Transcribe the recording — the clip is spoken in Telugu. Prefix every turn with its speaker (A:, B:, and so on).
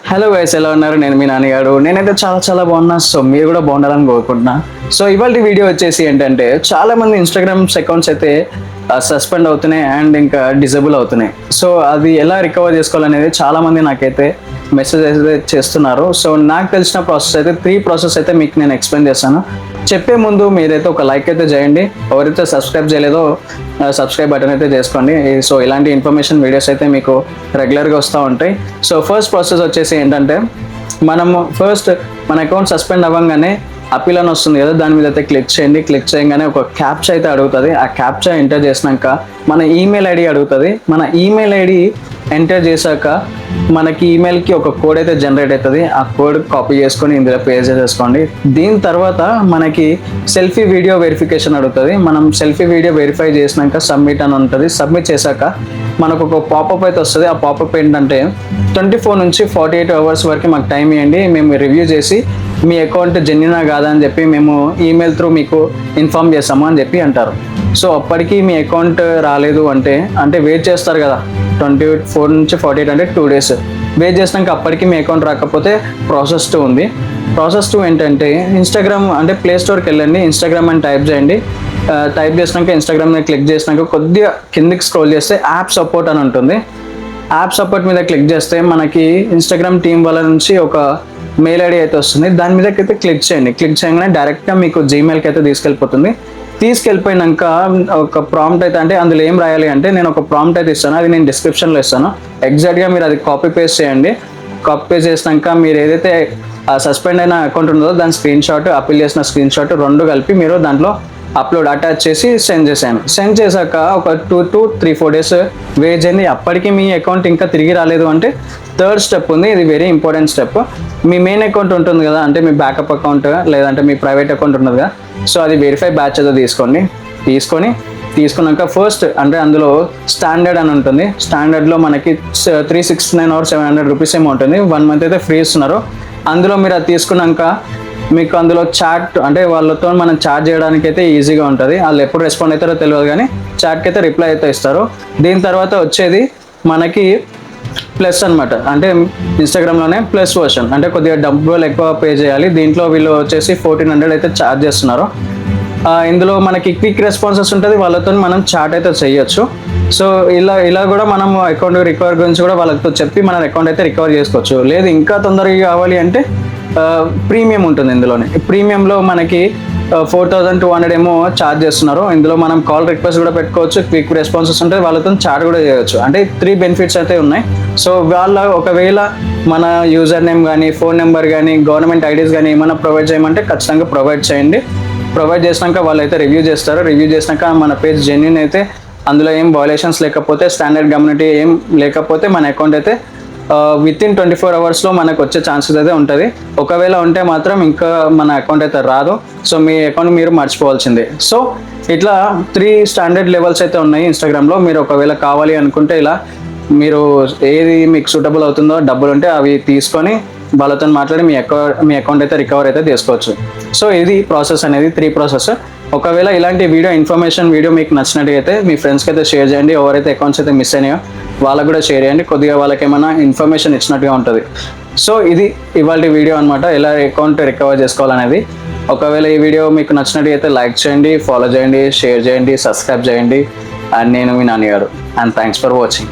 A: హలో గైస్, ఎలా ఉన్నారు? నేను మీ నాన్నగారు. నేనైతే చాలా బాగున్నా. సో మీరు కూడా బాగుండాలని కోరుకుంటున్నా. సో ఇవాళ వీడియో వచ్చేసి ఏంటంటే, చాలా మంది ఇన్స్టాగ్రామ్ అకౌంట్స్ అయితే సస్పెండ్ అవుతున్నాయి అండ్ ఇంకా డిజేబుల్ అవుతున్నాయి. సో అది ఎలా రికవర్ చేసుకోవాలనేది చాలా మంది నాకైతే మెసేజ్ అయితే చేస్తున్నారు. సో నాకు తెలిసిన ప్రాసెస్ అయితే 3 ప్రాసెస్ అయితే మీకు నేను ఎక్స్ప్లెయిన్ చేస్తాను. చెప్పే ముందు మీరైతే ఒక లైక్ అయితే చేయండి. ఎవరైతే సబ్స్క్రైబ్ చేయలేదో సబ్స్క్రైబ్ బటన్ అయితే చేసుకోండి. సో ఇలాంటి ఇన్ఫర్మేషన్ వీడియోస్ అయితే మీకు రెగ్యులర్గా వస్తూ ఉంటాయి. సో ఫస్ట్ ప్రాసెస్ వచ్చేసి ఏంటంటే, మనము ఫస్ట్ మన అకౌంట్ సస్పెండ్ అవ్వగానే అపీల్ అని వస్తుంది కదా, దాని మీద అయితే క్లిక్ చేయండి. క్లిక్ చేయగానే ఒక క్యాప్చా అయితే అడుగుతుంది. ఆ క్యాప్చా ఎంటర్ చేసినాక మన ఈమెయిల్ ఐడి అడుగుతుంది. మన ఈమెయిల్ ఐడి ఎంటర్ చేశాక మనకి ఈమెయిల్కి ఒక కోడ్ అయితే జనరేట్ అవుతుంది. ఆ కోడ్ కాపీ చేసుకొని ఇందులో పేస్ట్ చేసేసుకోండి. దీని తర్వాత మనకి సెల్ఫీ వీడియో వెరిఫికేషన్ అడుగుతుంది. మనం సెల్ఫీ వీడియో వెరిఫై చేసినాక సబ్మిట్ అని ఉంటుంది. సబ్మిట్ చేశాక మనకు ఒక పాపప్ అయితే వస్తుంది. ఆ పాపప్ ఏంటంటే 24 నుంచి 48 అవర్స్ వరకు మాకు టైం ఇవ్వండి, మేము రివ్యూ చేసి మీ అకౌంట్ జెన్యునా కాదా అని చెప్పి మేము ఈమెయిల్ త్రూ మీకు ఇన్ఫామ్ చేస్తాము అని చెప్పి అంటారు. సో అప్పటికి మీ అకౌంట్ రాలేదు అంటే వెయిట్ చేస్తారు కదా, 24 నుంచి 48 అంటే 2 days వెయిట్ చేసినాక అప్పటికి మీ అకౌంట్ రాకపోతే ప్రాసెస్ 2 ఉంది. ప్రాసెస్ 2 ఏంటంటే, ఇన్స్టాగ్రామ్ అంటే ప్లే స్టోర్కి వెళ్ళండి, ఇన్స్టాగ్రామ్ అని టైప్ చేయండి. టైప్ చేసినాక ఇన్స్టాగ్రామ్ మీద క్లిక్ చేసినాక కొద్దిగా కిందికి స్క్రోల్ చేస్తే యాప్ సపోర్ట్ అని ఉంటుంది. యాప్ సపోర్ట్ మీద క్లిక్ చేస్తే మనకి ఇన్స్టాగ్రామ్ టీం వాళ్ళ నుంచి ఒక మెయిల్ ఐడి అయితే వస్తుంది. దాని మీదకి అయితే క్లిక్ చేయండి. క్లిక్ చేయగానే డైరెక్ట్గా మీకు జీమెయిల్కి అయితే తీసుకెళ్ళిపోతుంది. తీసుకెళ్ళిపోయినాక ఒక ప్రాంప్ట్ అయితే, అంటే అందులో ఏం రాయాలి అంటే, నేను ఒక ప్రాంప్ట్ అయితే ఇస్తాను, అది నేను డిస్క్రిప్షన్లో ఇస్తాను. ఎగ్జాక్ట్గా మీరు అది కాపీ పేస్ట్ చేయండి. కాపీ పేస్ట్ చేసినాక మీరు ఏదైతే సస్పెండ్ అయిన అకౌంట్ ఉంటుందో దాని స్క్రీన్ షాట్, అప్పీల్ చేసిన స్క్రీన్ షాట్ 2 కలిపి మీరు దాంట్లో అప్లోడ్ అటాచ్ చేసి సెండ్ చేశాను. సెండ్ చేశాక ఒక 2 to 3-4 days వెయిట్ చేయండి. అప్పటికి మీ అకౌంట్ ఇంకా తిరిగి రాలేదు అంటే 3rd స్టెప్ ఉంది. ఇది వెరీ ఇంపార్టెంట్ స్టెప్. మీ మెయిన్ అకౌంట్ ఉంటుంది కదా, అంటే మీ బ్యాకప్ అకౌంట్ లేదంటే మీ ప్రైవేట్ అకౌంట్ ఉంటుంది కదా, సో అది వెరిఫై బ్యాచ్ అయితే తీసుకున్నాక ఫస్ట్ అంటే అందులో స్టాండర్డ్ అని ఉంటుంది. స్టాండర్డ్లో మనకి 369 or 700 రూపీస్ ఏమో ఉంటుంది. 1 month అయితే ఫ్రీ ఇస్తున్నారు. అందులో మీరు అది తీసుకున్నాక మీకు అందులో చాట్, అంటే వాళ్ళతో మనం చాట్ చేయడానికి అయితే ఈజీగా ఉంటుంది. వాళ్ళు ఎప్పుడు రెస్పాండ్ అవుతారో తెలియదు, కానీ చాట్కి అయితే రిప్లై అయితే ఇస్తారు. దీని తర్వాత వచ్చేది మనకి ప్లస్ అనమాట, అంటే ఇన్స్టాగ్రామ్లోనే ప్లస్ వర్షన్, అంటే కొద్దిగా డబ్బులు ఎక్కువ పే చేయాలి. దీంట్లో వీళ్ళు వచ్చేసి 1400 అయితే ఛార్జ్ చేస్తున్నారు. ఇందులో మనకి క్విక్ రెస్పాన్సెస్ ఉంటుంది, వాళ్ళతో మనం చాట్ అయితే చేయొచ్చు. సో ఇలా కూడా మనం అకౌంట్ రికవర్ గురించి కూడా వాళ్ళతో చెప్పి మన అకౌంట్ అయితే రికవర్ చేసుకోవచ్చు. లేదు ఇంకా తొందరగా కావాలి అంటే ప్రీమియం ఉంటుంది. ఇందులోనే ప్రీమియంలో మనకి 4200 ఏమో ఛార్జ్ చేస్తున్నారు. ఇందులో మనం కాల్ రిక్వెస్ట్ కూడా పెట్టుకోవచ్చు, క్విక్ రెస్పాన్సెస్ ఉంటుంది, వాళ్ళతో చాట్ కూడా చేయవచ్చు. అంటే 3 బెనిఫిట్స్ అయితే ఉన్నాయి. సో వాళ్ళ ఒకవేళ మన యూజర్ నేమ్ కానీ, ఫోన్ నెంబర్ కానీ, గవర్నమెంట్ ఐడీస్ కానీ ఏమైనా ప్రొవైడ్ చేయమంటే ఖచ్చితంగా ప్రొవైడ్ చేయండి. ప్రొవైడ్ చేసినాక వాళ్ళు అయితే రివ్యూ చేస్తారు. రివ్యూ చేసినాక మన పేజ్ జెన్యూన్ అయితే, అందులో ఏం వయలేషన్స్ లేకపోతే, స్టాండర్డ్ కమ్యూనిటీ ఏం లేకపోతే మన అకౌంట్ అయితే within 24 అవర్స్లో మనకు వచ్చే ఛాన్సెస్ అయితే ఉంటుంది. ఒకవేళ ఉంటే మాత్రం ఇంకా మన అకౌంట్ అయితే రాదు. సో మీ అకౌంట్ మీరు మర్చిపోవాల్సిందే. సో ఇట్లా 3 స్టాండర్డ్ లెవెల్స్ అయితే ఉన్నాయి ఇన్స్టాగ్రామ్లో. మీరు ఒకవేళ కావాలి అనుకుంటే ఇలా మీరు ఏది మీకు సూటబుల్ అవుతుందో, డబ్బులు ఉంటే అవి తీసుకొని వాళ్ళతో మాట్లాడి మీ అకౌంట్ అయితే రికవర్ అయితే చేసుకోవచ్చు. సో ఇది ప్రాసెస్ అనేది 3 ప్రాసెస్. ఒకవేళ ఇలాంటి ఇన్ఫర్మేషన్ వీడియో మీకు నచ్చినట్టయితే మీ ఫ్రెండ్స్కి అయితే షేర్ చేయండి. ఎవరైతే అకౌంట్స్ అయితే మిస్ అయినాయో వాళ్ళకు కూడా షేర్ చేయండి. కొద్దిగా వాళ్ళకి ఏమైనా ఇన్ఫర్మేషన్ ఇచ్చినట్టుగా ఉంటుంది. సో ఇది ఇవాళ వీడియో అనమాట, ఎలా అకౌంట్ రికవర్ చేసుకోవాలనేది. ఒకవేళ ఈ వీడియో మీకు నచ్చినట్టయితే లైక్ చేయండి, ఫాలో చేయండి, షేర్ చేయండి, సబ్స్క్రైబ్ చేయండి. అండ్ నేను మీ నాన్నగారు. And thanks for watching.